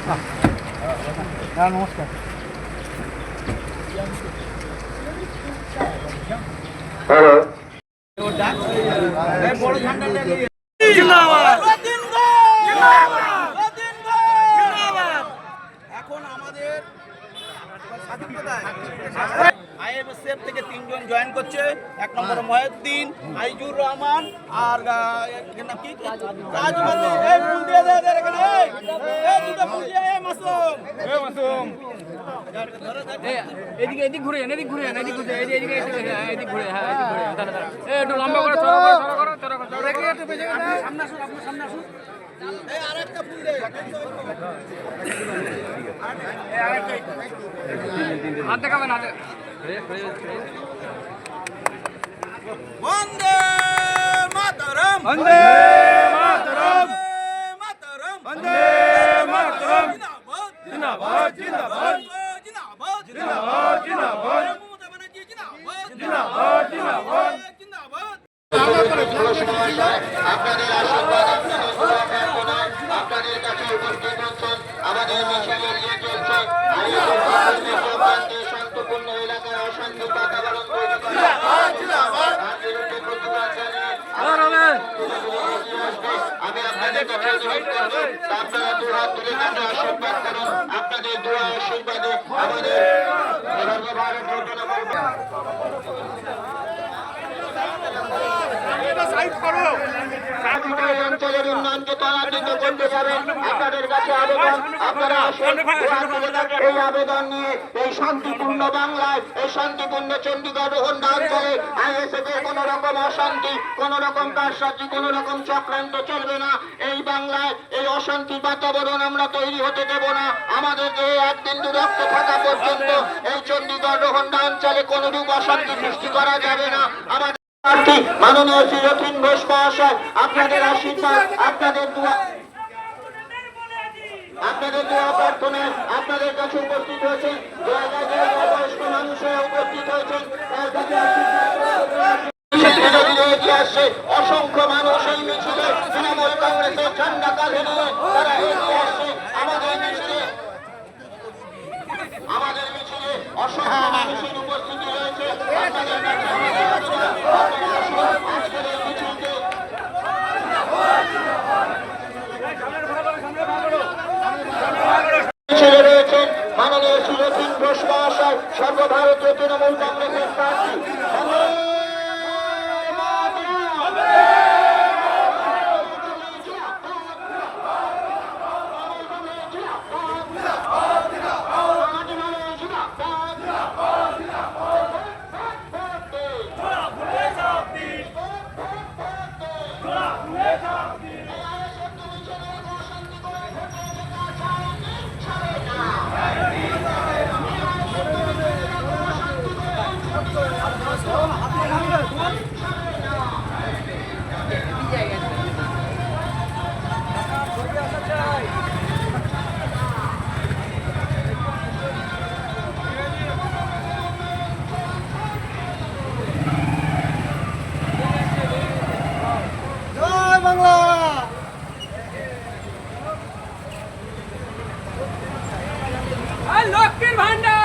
নমস্কার। এখন আমাদের আইএমএসএফ থেকে 3 জন জয়েন করছে। 1 নম্বরে মহিউদ্দিন, আইজুর রহমান আর নাম কি রাজমতি। এই ফুল দিয়ে দে এখানে, এই দুটো ফুল দিয়ে মাসুম, এদিকে ঘুরে এদিক ঘুরে এদিক ঘুরে এদিক ঘুরে হ্যাঁ এদিক ঘুরে দাঁড়া একটু লম্বা করে চড়া করে একটু বেঁচে গেছে। সামনে আসুন, আপনার সামনে আসুন। এই আরেকটা ফুল দে, হাত দেখাবেন হাতে। বন্দে মাতরম, বন্দে মাতরম, মাতরম, বন্দে মাতরম, জিন্দাবাদ, জিন্দাবাদ, জিন্দাবাদ, জিন্দাবাদ, জিন্দাবাদ, মমতা ব্যানার্জি জিন্দাবাদ, জিন্দাবাদ, জিন্দাবাদ। জিন্দাবাদ। আপনাদের আশীর্বাদ, আপনাদের দোয়া প্রার্থনা আপনাদের কাছে উপস্থিত হচ্ছেন। আমাদের মিছিল এগিয়ে চলছে। শান্তপূর্ণ এলাকায় অশান্তির বাতাবরণ তৈরি করে তার বিরুদ্ধে প্রতিবাদ জানিয়ে আমি আপনাদের কাছে অনুরোধ করব, আপনারা দুহাত তুলে কাছে আশীর্বাদ করুন। আপনাদের দোয়া আশীর্বাদে আমাদের সর্বভারত অঞ্চলের উন্নয়নকে ত্বরান্বিত করতে যাবেন। আপনাদের কাছে আবেদন, আপনারা আসুন। এই আবেদন নিয়ে এই শান্তিপূর্ণ বাংলায়, এই শান্তিপূর্ণ চণ্ডীগড় রোহন্ডা অঞ্চলে আইএসএফ এর কোন রকম অশান্তি, কোন রকম কারসাজি, কোন রকম চক্রান্ত চলবে না। এই বাংলায় এই অশান্তির বাতাবরণ আমরা তৈরি হতে দেব না। আমাদের যে এক বিন্দু রক্ত থাকা পর্যন্ত এই চণ্ডীগড় রোহন্ডা অঞ্চলে কোনরূপ অশান্তি সৃষ্টি করা যাবে না। আমাদের মাননীয় শ্রী রথীন ঘোষ মহাশয়, আপনাদের আশীর্বাদ, আপনাদের দোয়া প্রার্থনায় আপনাদের কাছে উপস্থিত হয়েছেন। বয়স্ক মানুষেরা উপস্থিত হয়েছেন, তার কাছে এগিয়ে আসছে। অসংখ্য মানুষ এই মিছিলে তৃণমূল কংগ্রেসের ঝান্ডা কাঁধে নিয়ে তারা এগিয়ে আসছে। আমাদের মিছিলে অসংখ্য মানুষের উপস্থিতি রয়েছে। আপনাদের কাছে আজকের এই মিছিলকে মিছিলে রয়েছেন মাননীয় শ্রী রথীন ঘোষ মহাশয়, সর্বভারতীয় তৃণমূল কংগ্রেসের প্রার্থী। লক্ষ্মীর ভান্ডার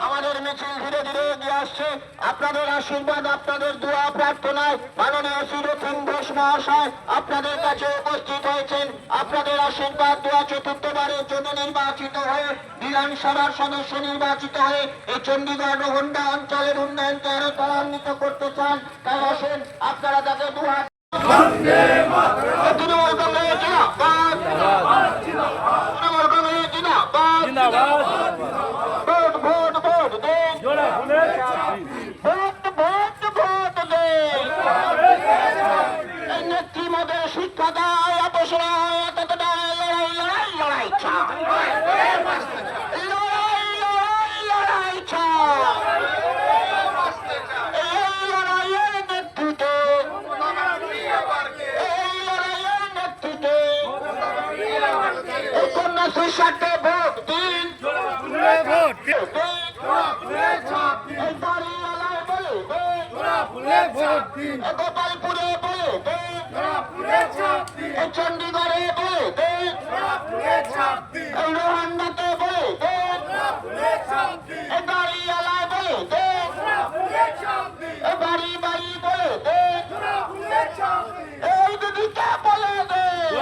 আমাদের মিছিল ধীরে ধীরে এগিয়ে আসছে। আপনাদের আশীর্বাদ, আপনাদের দোয়া প্রার্থনায় মাননীয় শ্রী রথীন ঘোষ মহাশয় আপনাদের কাছে উপস্থিত হয়েছেন। আপনাদের আশীর্বাদ দোয়া চতুর্থবারের জন্য নির্বাচিত হয়ে বিধানসভার সদস্য নির্বাচিত হয়ে এই চণ্ডীগড় রোহন্ডা অঞ্চলের উন্নয়নকে আরো ত্বরান্বিত করতে চান। তাই আসেন, আপনারা তাকে দুহাত তৃণমূল কংগ্রেস জিন্দাবাদ, তৃণমূল কংগ্রেস জিন্দাবাদ, ভোট ভোট ভোট দেন, ভোট ভোট ভোট দেন। এই নেত্রী মদের শিক্ষা দেয়, আপোষ নয়, এত দেয়, লড়াই লড়াই লড়াই চায়, লড়াই লড়াই লড়াই চায়। এই লড়াইয়ের নেতৃত্বে, এই লড়াইয়ের নেতৃত্বে কন্যাশ্রীর স্বার্থে ভোট দিন। এই বাড়িওয়ালায় বলে দিন, গোপালপুরে বলে দিন, এই চণ্ডীগড়ে বলে দিন, এই রোহান্ডাতে বলে দিন, এই বাড়িওয়ালায় বলে দিন, এই বাড়ি বাড়ি বলে দিন, এই দিদিকে বলে দিন,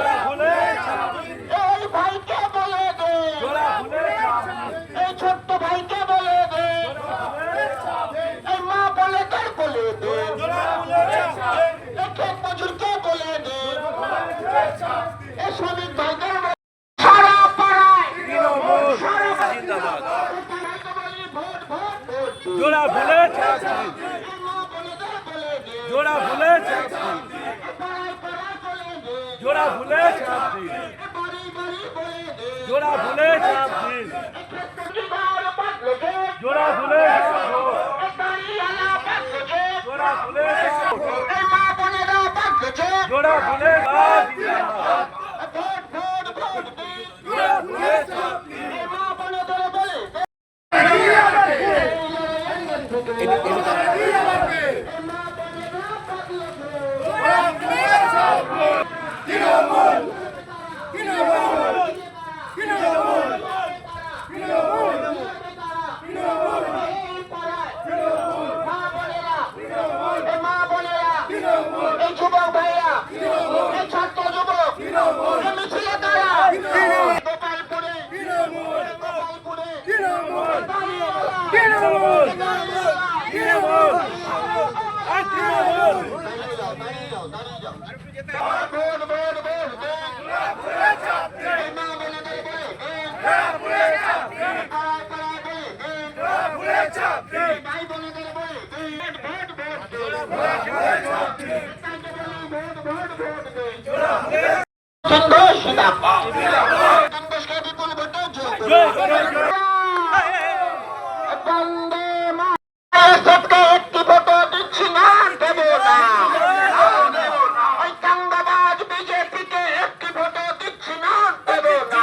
এই ভাইকে বলে দিন, এই ছোট্ট ভাইকে বলে দিন, এই মা বলে তার বলে দিন, এই ক্ষেত মজুরকে বলে দিন, এই শ্রমিক ভাইদের সারা পাড়ায় সারা ভোট ভোট ভোট জোড়া ফুলে মা বলে তার বলে দিন, জোড়া ফুলে পাড়ায় পাড়ায় বলে দিন, জোড়া ফুলে বাড়ি বাড়ি বলে দিন, জোড়া ফুলে দিন বারো পাঁচ লোকে জোড়া ফুলে বাড়িওয়ালা পাঁচ লোকে জোড়া ফুলে এই মা বোনেরা পাঁচ লোকে জোড়া ফুলে ভোট ভোট ভোট দিন, জোড়া ফুলে এই মা বোনেদের বলে দিন, এই যুবক ভাইয়া, এই ছাত্র যুবক, এই মিছিলে তারা গোপালপুরে গোপালপুরে ভোট ভোট ভোট দিন, এই মা বোনেদের বলে দিন, পাড়ায় পাড়ায় বলে দিন, ভাই বোনেদের বলে দিন, ভোট ভোট ভোট দিন, ভোট ভোট ভোট দিন, সন্তোষ সিদাপ্পা, সন্তোষকে বিপুল ভোটে জয় করুন। বন্দে মাতরমকে একটি ভোটও দিচ্ছি না, দেব না। ওই চাঙ্গাবাজ বিজেপিকে একটি ভোটও দিচ্ছি না, দেব না।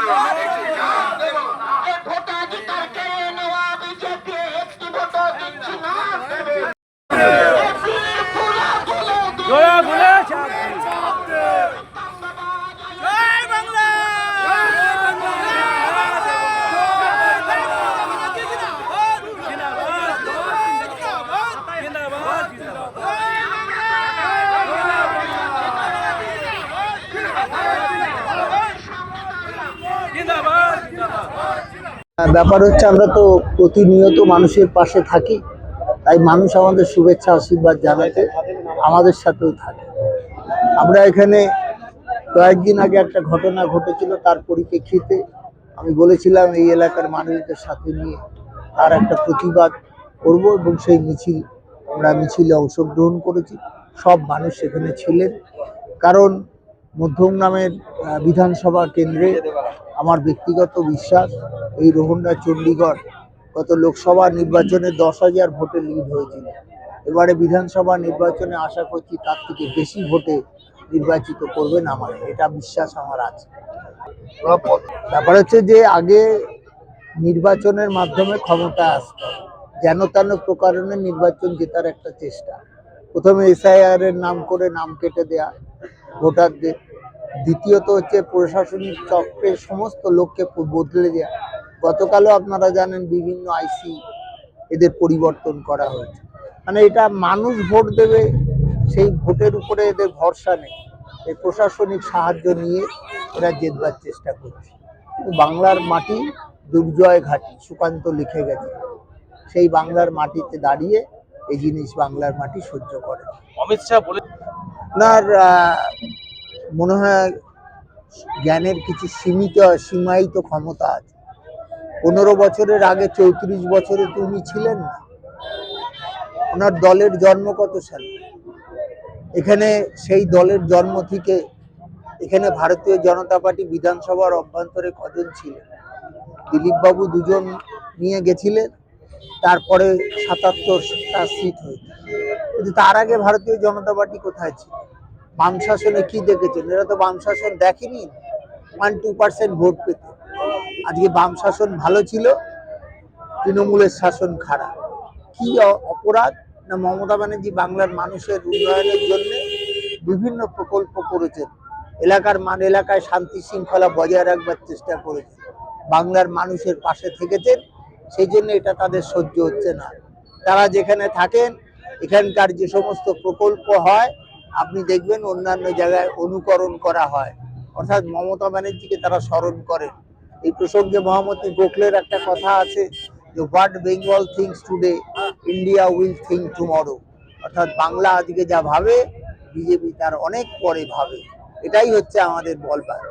এই ভোটাধিকার কেড়ে নেওয়া বিজেপি একটি ভোটও দিচ্ছি না, দেব না। এই বীর ফুলা তুলে দিন, জোড়া ফুলে চাঙ্গাবাজ জয় বাংলা ব্যাপার হচ্ছে আমরা তো প্রতিনিয়ত মানুষের পাশে থাকি, তাই মানুষ আমাদের শুভেচ্ছা আশীর্বাদ জানাতে আমাদের সাথেও থাকে। আমরা এখানে কয়েকদিন আগে একটা ঘটনা ঘটেছিল, তার পরিপ্রেক্ষিতে আমি বলেছিলাম এই এলাকার মানুষদের সাথে নিয়ে তার একটা প্রতিবাদ করব, এবং সেই আমরা মিছিলে অংশগ্রহণ করেছি। সব মানুষ সেখানে ছিলেন, কারণ মধ্যম নামের বিধানসভা কেন্দ্রে আমার ব্যক্তিগত বিশ্বাস এই রোহন্ডা চণ্ডীগড় গত লোকসভা নির্বাচনে 10,000 ভোটে লিড হয়েছিল। এবারে বিধানসভা নির্বাচনে আশা করছি তার থেকে বেশি ভোটে নির্বাচিত করবেন, আমার এটা বিশ্বাস আমার আছে। ব্যাপার হচ্ছে যে আগে নির্বাচনের মাধ্যমে ক্ষমতা আসতো, যেন তেন প্রকারণে নির্বাচন জেতার একটা চেষ্টা। প্রথমে SIR এর নাম করে নাম কেটে দেয়া ভোটারদের, দ্বিতীয়ত হচ্ছে প্রশাসনিক চক্রে সমস্ত লোককে বদলে দেয়া। গতকালও আপনারা জানেন বিভিন্ন IC এদের পরিবর্তন করা হয়েছে। মানে এটা মানুষ ভোট দেবে, সেই ভোটের উপরে এদের ভরসা নেই, এই প্রশাসনিক সাহায্য নিয়ে এরা জেতবার চেষ্টা করছে। বাংলার মাটি দুর্জয় ঘাটি, সুকান্ত লিখে গেছে, সেই বাংলার মাটিতে দাঁড়িয়ে এই জিনিস বাংলার মাটি সহ্য করে। অমিত শাহ বলে আপনার মনে হয় জ্ঞানের কিছু সীমায়িত ক্ষমতা আছে। 15 বছরের আগে 34 বছরে তো উনি ছিলেন না। ওনার দলের জন্ম কত সালে? এখানে সেই দলের জন্ম থেকে এখানে ভারতীয় জনতা পার্টি বিধানসভার অভ্যন্তরে কজন ছিলেন? দিলীপ বাবু দুজন নিয়ে গেছিলেন, তারপরে 77টা সিট হয়েছে। কিন্তু তার আগে ভারতীয় জনতা পার্টি কোথায় ছিল? বাম শাসনে কি দেখেছেন? এরা তো বাম শাসন দেখেনি। 1-2% ভোট পেতে আজকে বাম শাসন ভালো ছিল, তৃণমূলের শাসন খারাপ। কি অপরাধ? না, মমতা ব্যানার্জি বাংলার মানুষের উন্নয়নের জন্য বিভিন্ন প্রকল্প করেছেন, এলাকায় শান্তি শৃঙ্খলা বজায় রাখবার চেষ্টা করেছেন, বাংলার মানুষের পাশে থেকেছেন। সেই জন্য এটা তাদের সহ্য হচ্ছে না। তারা যেখানে থাকেন এখানকার যে সমস্ত প্রকল্প হয় আপনি দেখবেন অন্যান্য জায়গায় অনুকরণ করা হয়, অর্থাৎ মমতা ব্যানার্জিকে তারা স্মরণ করেন। এই প্রসঙ্গে মহামতি গোখলের একটা কথা আছে যে what Bengal things today India will think tomorrow, অর্থাৎ বাংলা আজকে যা ভাবে বিজেপি তার অনেক পরে ভাবে। এটাই হচ্ছে আমাদের বলবার।